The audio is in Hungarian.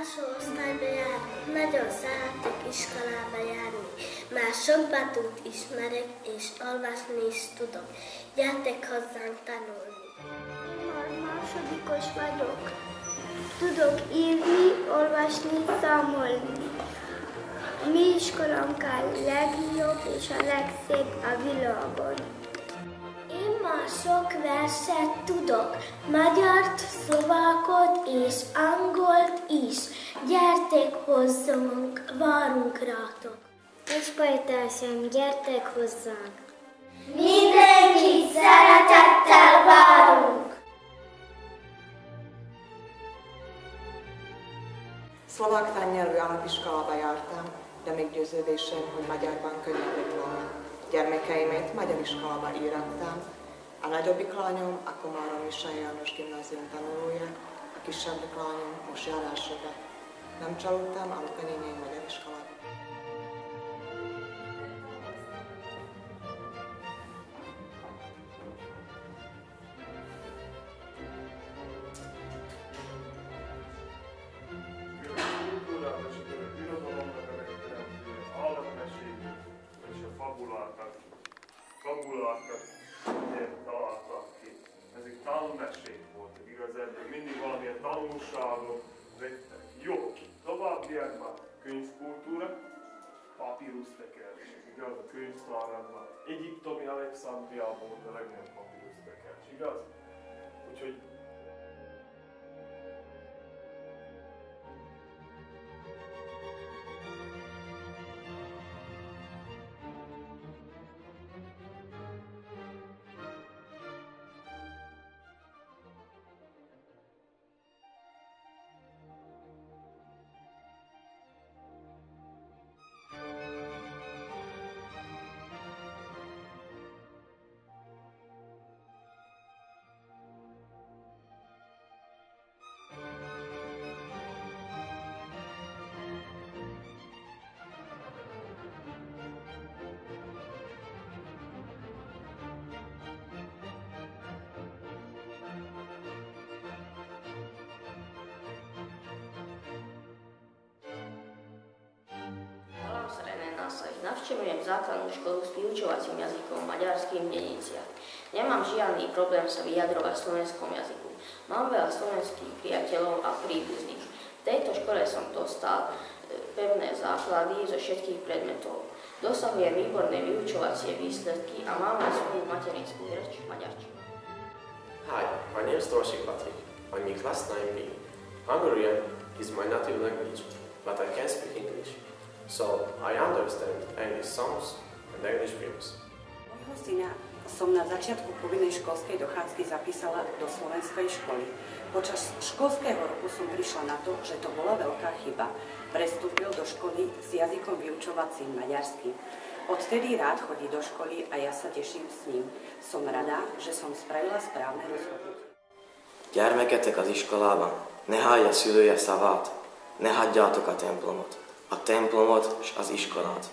Alsó osztályba járni, nagyon szeretek iskolába járni. Már sok betűt ismerek, és olvasni is tudok. Gyertek hozzánk tanulni. Én már másodikos vagyok. Tudok írni, olvasni, számolni. Mi iskolánk a legjobb és a legszebb a világon. Én már sok verset tudok, magyart, szlovákot és angolt is. Gyertek hozzánk, várunk rátok. Iskoltársaim, gyertek hozzánk. Mindenkit szeretettel várunk. Szlovák tannyelvű alapiskolába jártam, de meggyőződésem, hogy magyarban könnyebb lett volna. Gyermekeimet magyar iskolába írattam. A nagyobbik lányom a Komárom Misai János gimnázium tanulója, a kisebbik lányom most jár elsőbe. Nem csalódtam, amikor én magyar iskolában. Fabulákat találtak ki. Ezek tanmesék voltak igazából, mindig valamilyen tanulságok vettek. Jó, továbbiakban könyvkultúra, papírusztekerés, igaz, a könyvtárakban. Egyiptomi Alexandriában volt a legnagyobb papírusztekerés, igaz? Úgyhogy Navštevujem základnú školu s vyučovacím jazykom maďarským v Deniciach. Nemám žiadny problém sa vyjadrovať v slovenskom jazyku. Mám veľa slovenských priateľov a príbuzných. V tejto škole som dostal pevné základy zo všetkých predmetov. Dosahujem výborné vyučovacie výsledky a mám aj svoju materinskú reč maďarčinu. Hi, my name is Torsik Patrik. I'm in class 9B. Hungarian is my native language, but I can speak English. So I understand English songs and English films. Môjho syna som na začiatku povinnej školskej dochádzky zapísala do slovenskej školy. Počas školského roku som prišla na to, že to bola veľká chyba. Prestúpil do školy s jazykom vyučovacím maďarským. Odtedy rád chodí do školy a ja sa teším s ním. Som rada, že som spravila správne rozhodnutie. Gyermeketek az iskolában, ne hallja szülője szavát, ne hagyjátok a templomot és az iskolát.